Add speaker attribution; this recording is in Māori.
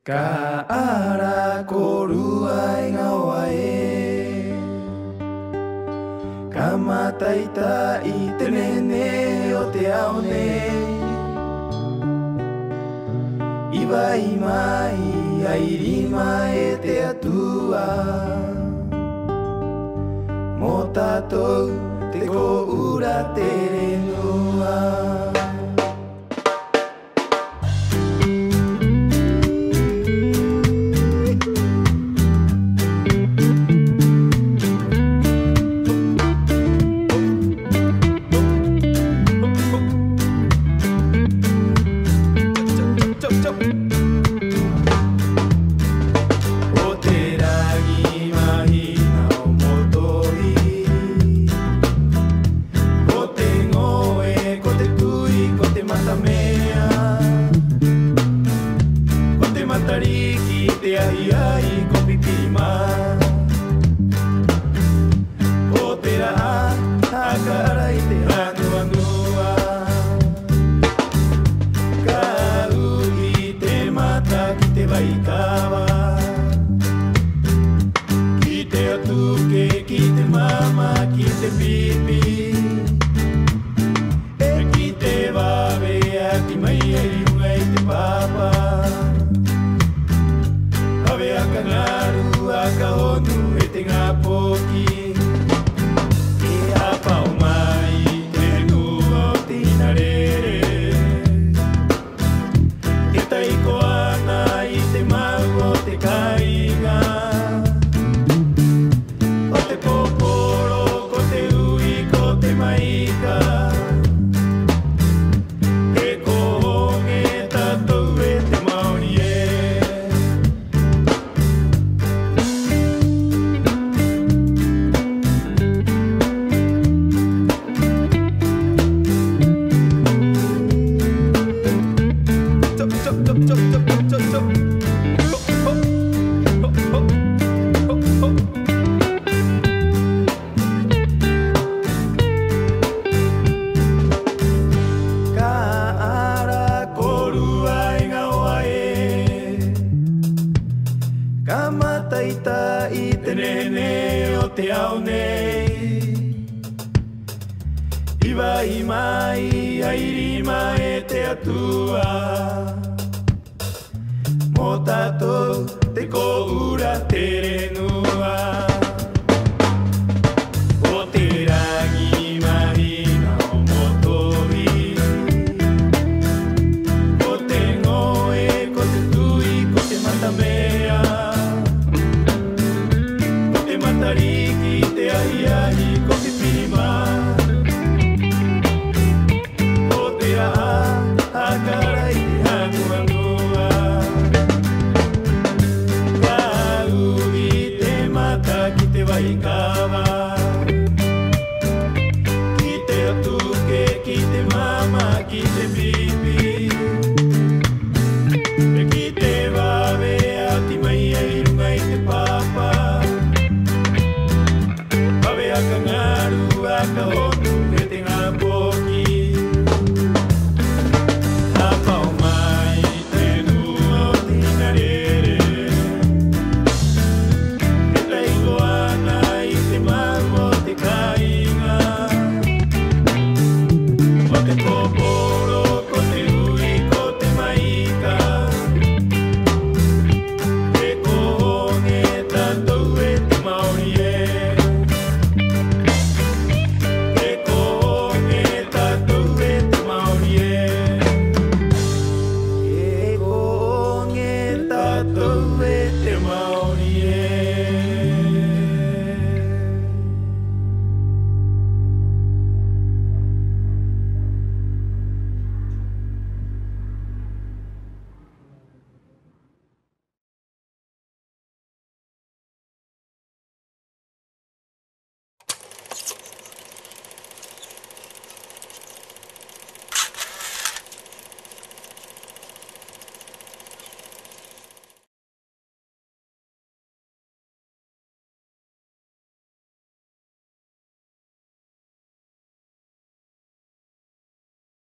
Speaker 1: Ka ara korua e ngawa e Ka mataita I te nene o te ao nei Iwa I mai ai rima e te atua Mō tātou te ko ura te renua Matariki te ai ai ko pipima O te raha akara I te anu anua Ka uhi te mata ki te waikawa Ki te atuke ki te mama ki te pipi E ki te wawe a ki mai ai runga I te papa Awe aka ngaru aka honu e te ngā poki E apa o mai te nua o tina rere E taiko ana I te mau o te kainga O te poporo ko te ui ko te maika E ko honge tatou e te maori e Ka mataita I te nene o te ao nei Iwa I mai ai rima e te atua Mō tātou te ko ura te renu